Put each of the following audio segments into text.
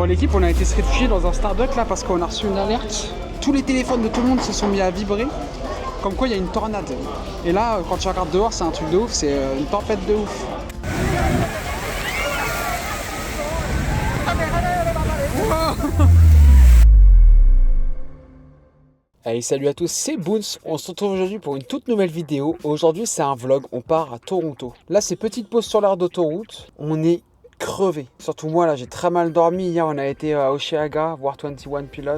Bon, l'équipe, on a été se réfugier dans un Starbucks là parce qu'on a reçu une alerte. Tous les téléphones de tout le monde se sont mis à vibrer. Comme quoi il y a une tornade. Et là, quand tu regardes dehors, c'est un truc de ouf, c'est une tempête de ouf. Allez, salut à tous, c'est Boons. On se retrouve aujourd'hui pour une toute nouvelle vidéo. Aujourd'hui, c'est un vlog, on part à Toronto. Là, c'est petite pause sur l'aire d'autoroute. On est crevé. Surtout moi, là, j'ai très mal dormi. Hier, on a été à Osheaga voir 21 Pilots.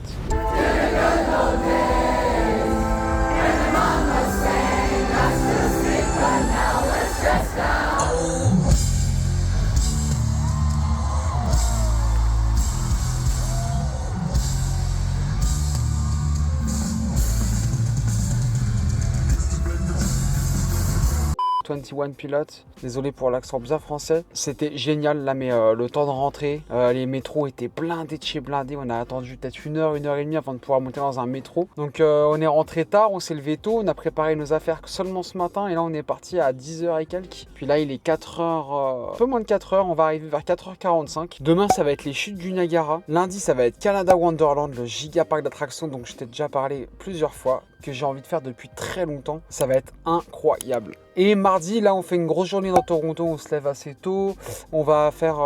Pilots, désolé pour l'accent bien français. C'était génial là, mais le temps de rentrer, les métros étaient blindés de chez blindés. On a attendu peut-être une heure et demie avant de pouvoir monter dans un métro. Donc on est rentré tard, on s'est levé tôt, on a préparé nos affaires seulement ce matin et là on est parti à 10h et quelques. Puis là il est 4h, un peu moins de 4h, on va arriver vers 4h45. Demain ça va être les chutes du Niagara. Lundi ça va être Canada Wonderland, le giga parc d'attractions dont je t'ai déjà parlé plusieurs fois, que j'ai envie de faire depuis très longtemps. Ça va être incroyable. Et mardi, là, on fait une grosse journée dans Toronto. On se lève assez tôt. On va faire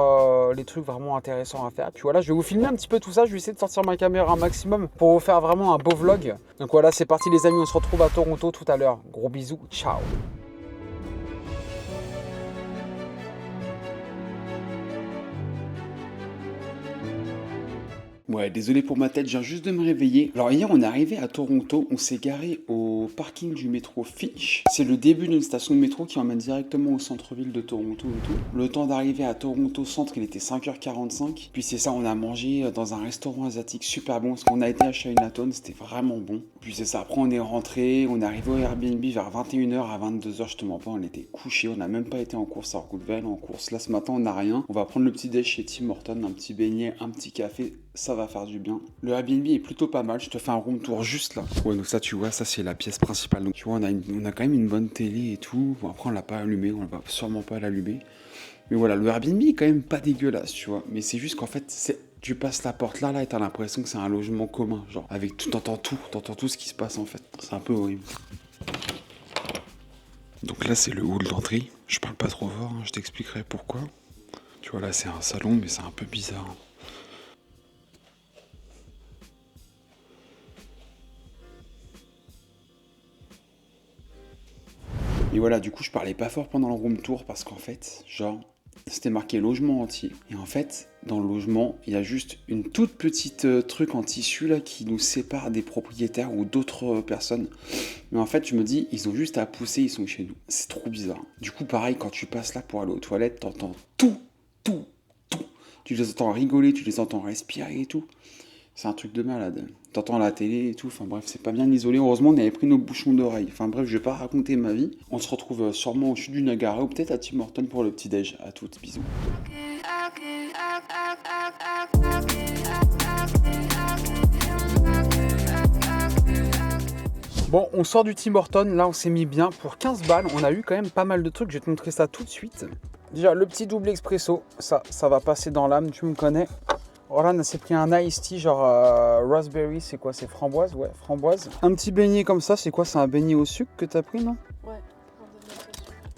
les trucs vraiment intéressants à faire. Puis voilà, je vais vous filmer un petit peu tout ça. Je vais essayer de sortir ma caméra un maximum pour vous faire vraiment un beau vlog. Donc voilà, c'est parti les amis. On se retrouve à Toronto tout à l'heure. Gros bisous. Ciao. Ouais, désolé pour ma tête, je viens juste de me réveiller. Alors hier, on est arrivé à Toronto, on s'est garé au parking du métro Finch. C'est le début d'une station de métro qui emmène directement au centre-ville de Toronto et tout. Le temps d'arriver à Toronto Centre, il était 5h45. Puis c'est ça, on a mangé dans un restaurant asiatique super bon, parce qu'on a été à Chinatown, c'était vraiment bon. Puis c'est ça, après on est rentré, on est arrivé au Airbnb vers 21h à 22h, je te mens pas, on était couché, on n'a même pas été en course, alors qu'on devait aller en course. Là ce matin, on n'a rien. On va prendre le petit déj chez Tim Hortons, un petit beignet, un petit café. Ça va faire du bien. Le Airbnb est plutôt pas mal. Je te fais un room tour juste là. Ouais, donc ça, tu vois, ça c'est la pièce principale. Donc tu vois, on a quand même une bonne télé et tout. Bon, après, on l'a pas allumé. On va sûrement pas l'allumer. Mais voilà, le Airbnb est quand même pas dégueulasse, tu vois. Mais c'est juste qu'en fait, tu passes la porte là et t'as l'impression que c'est un logement commun. Genre, avec tout, t'entends tout ce qui se passe en fait. C'est un peu horrible. Donc là, c'est le hall d'entrée. Je parle pas trop fort, hein, je t'expliquerai pourquoi. Tu vois, là, c'est un salon, mais c'est un peu bizarre. Et voilà, du coup, je parlais pas fort pendant le room tour parce qu'en fait, genre, c'était marqué logement entier. Et en fait, dans le logement, il y a juste une toute petite truc en tissu là qui nous sépare des propriétaires ou d'autres personnes. Mais en fait, je me dis, ils ont juste à pousser, ils sont chez nous. C'est trop bizarre. Du coup, pareil, quand tu passes là pour aller aux toilettes, t'entends tout. Tu les entends rigoler, tu les entends respirer et tout. C'est un truc de malade. T'entends la télé et tout. Enfin bref, c'est pas bien isolé. Heureusement, on avait pris nos bouchons d'oreille. Enfin bref, je vais pas raconter ma vie. On se retrouve sûrement au chute du Niagara ou peut-être à Tim Hortons pour le petit déj. À toutes, bisous. Bon, on sort du Tim Hortons. Là, on s'est mis bien pour 15 balles. On a eu quand même pas mal de trucs. Je vais te montrer ça tout de suite. Déjà, le petit double expresso. Ça va passer dans l'âme. Tu me connais. Voilà, on s'est pris un iced tea genre raspberry, c'est quoi? C'est framboise? Ouais, framboise. Un petit beignet comme ça, c'est quoi? C'est un beignet au sucre que t'as pris, non? Ouais,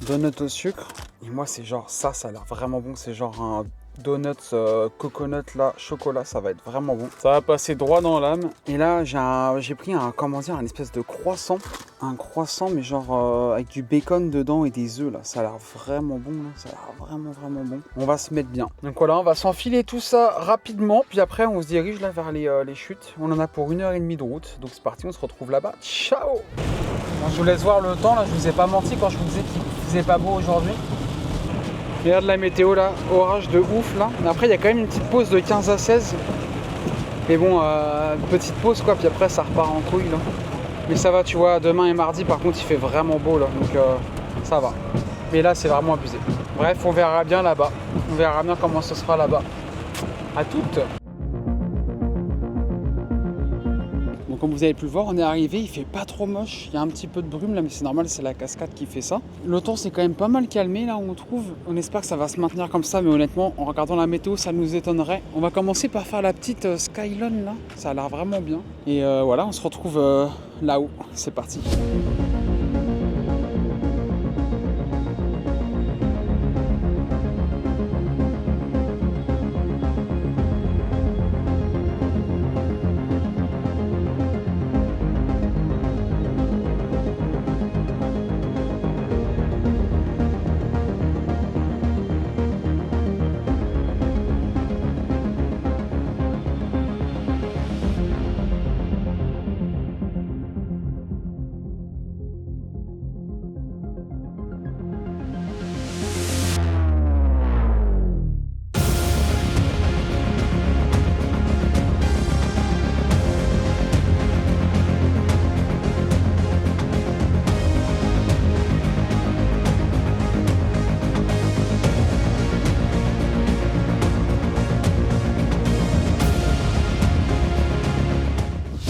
un Donut au sucre. Et moi, c'est genre ça a l'air vraiment bon. C'est genre un donut coconut là, chocolat, ça va être vraiment bon. Ça va passer droit dans l'âme. Et là, j'ai pris un espèce de croissant. Un croissant, mais genre avec du bacon dedans et des œufs là. Ça a l'air vraiment bon là. Ça a l'air vraiment bon. On va se mettre bien. Donc voilà, on va s'enfiler tout ça rapidement. Puis après, on se dirige là vers les chutes. On en a pour 1h30 de route. Donc c'est parti, on se retrouve là-bas. Ciao! Bon, je vous laisse voir le temps là. Je vous ai pas menti quand je vous disais qu'il faisait pas beau aujourd'hui. Regarde la météo là, orage de ouf là. Mais après, il y a quand même une petite pause de 15 à 16. Mais bon, petite pause quoi. Puis après, ça repart en couille là. Mais ça va, tu vois, demain et mardi, par contre, il fait vraiment beau, là, donc ça va. Mais là, c'est vraiment abusé. Bref, on verra bien là-bas. On verra bien comment ce sera là-bas. À toutes. Donc comme vous avez pu le voir, on est arrivé, il fait pas trop moche. Il y a un petit peu de brume là, mais c'est normal, c'est la cascade qui fait ça. Le temps s'est quand même pas mal calmé là où on trouve. On espère que ça va se maintenir comme ça, mais honnêtement, en regardant la météo, ça nous étonnerait. On va commencer par faire la petite Skyline là. Ça a l'air vraiment bien. Et voilà, on se retrouve là-haut. C'est parti.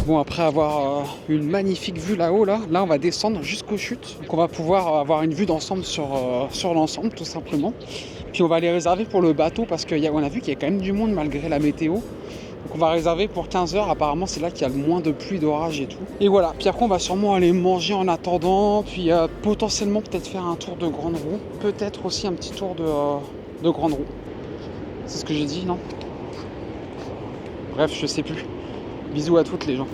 Bon, après avoir une magnifique vue là-haut, là on va descendre jusqu'aux chutes. Donc on va pouvoir avoir une vue d'ensemble sur l'ensemble tout simplement. Puis on va les réserver pour le bateau parce qu'on a vu qu'il y a quand même du monde malgré la météo. Donc on va réserver pour 15 h, apparemment c'est là qu'il y a le moins de pluie, d'orage et tout. Et voilà, puis après on va sûrement aller manger en attendant, puis potentiellement peut-être faire un tour de grande roue. Peut-être aussi un petit tour de grande roue. C'est ce que j'ai dit, non? Bref, je sais plus. Bisous à toutes les gens.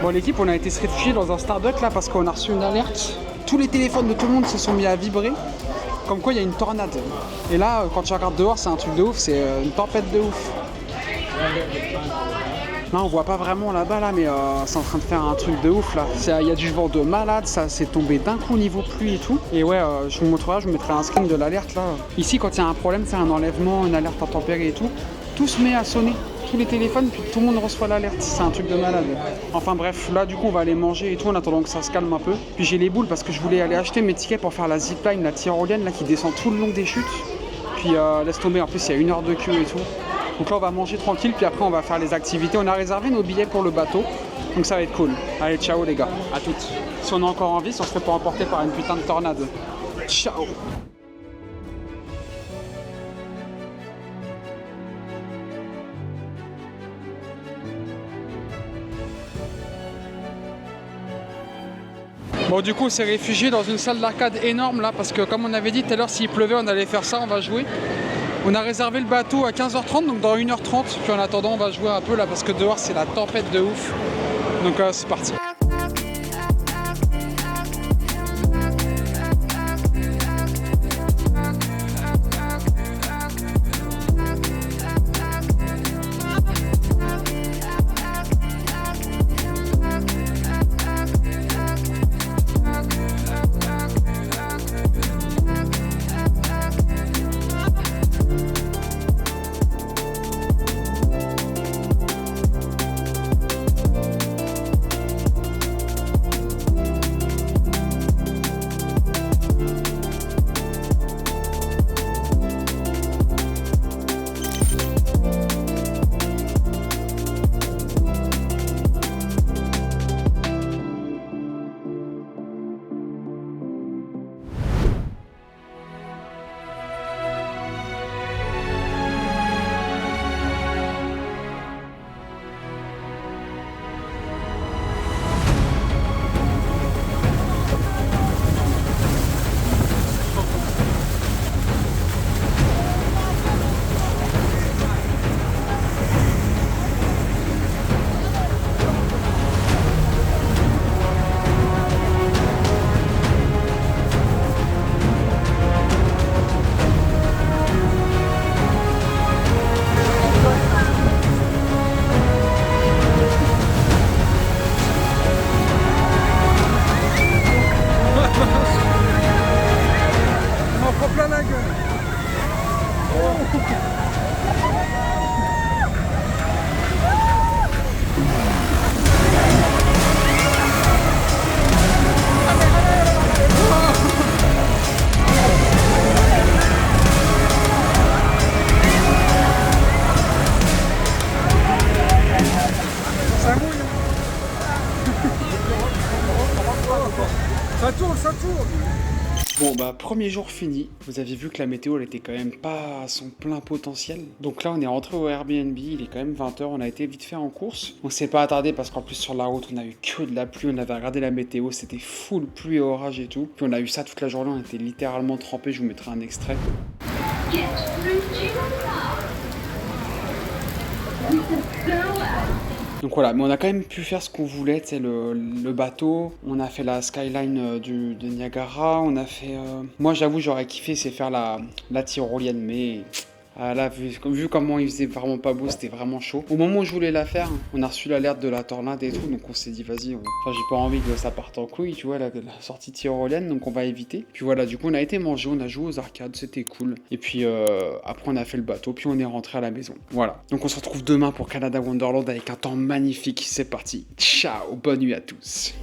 Bon l'équipe, on a été se réfugier dans un Starbucks là parce qu'on a reçu une alerte. Tous les téléphones de tout le monde se sont mis à vibrer. Comme quoi il y a une tornade. Et là, quand tu regardes dehors, c'est un truc de ouf, c'est une tempête de ouf. Là on voit pas vraiment là-bas là, mais c'est en train de faire un truc de ouf là. Il y a du vent de malade, ça s'est tombé d'un coup niveau pluie et tout. Et ouais, je vous montrerai, je vous mettrai un screen de l'alerte là. Ici quand il y a un problème, c'est un enlèvement, une alerte intempérie et tout se met à sonner. Tous les téléphones, puis tout le monde reçoit l'alerte. C'est un truc de malade. Enfin bref, là du coup on va aller manger et tout en attendant que ça se calme un peu. Puis j'ai les boules parce que je voulais aller acheter mes tickets pour faire la zipline, la tyrolienne là qui descend tout le long des chutes. Puis laisse tomber, en plus il y a 1 heure de queue et tout. Donc là on va manger tranquille, puis après on va faire les activités. On a réservé nos billets pour le bateau, donc ça va être cool. Allez, ciao les gars, à toutes. Si on a encore envie, si on se fait pas emporter par une putain de tornade. Ciao. Bon du coup on s'est réfugié dans une salle d'arcade énorme là parce que comme on avait dit tout à l'heure, s'il pleuvait on allait faire ça, on va jouer. On a réservé le bateau à 15h30, donc dans 1h30. Puis en attendant, on va jouer un peu là parce que dehors c'est la tempête de ouf. Donc c'est parti. Bon bah premier jour fini, vous avez vu que la météo elle était quand même pas à son plein potentiel. Donc là on est rentré au Airbnb, il est quand même 20h, on a été vite fait en course. On s'est pas attardé parce qu'en plus sur la route on a eu que de la pluie, on avait regardé la météo, c'était full pluie et orage et tout. Puis on a eu ça toute la journée, on était littéralement trempés, je vous mettrai un extrait. Donc voilà, mais on a quand même pu faire ce qu'on voulait, tu sais, le bateau, on a fait la skyline de Niagara, on a fait... Moi j'avoue j'aurais kiffé c'est faire la tyrolienne, mais... là, vu comment il faisait vraiment pas beau, c'était vraiment chaud. Au moment où je voulais la faire, on a reçu l'alerte de la tornade et tout, donc on s'est dit vas-y, enfin j'ai pas envie que ça parte en couille, tu vois, la sortie tyrolienne, donc on va éviter. Puis voilà, du coup on a été manger, on a joué aux arcades, c'était cool. Et puis après on a fait le bateau, puis on est rentré à la maison. Voilà, donc on se retrouve demain pour Canada Wonderland avec un temps magnifique, c'est parti. Ciao, bonne nuit à tous.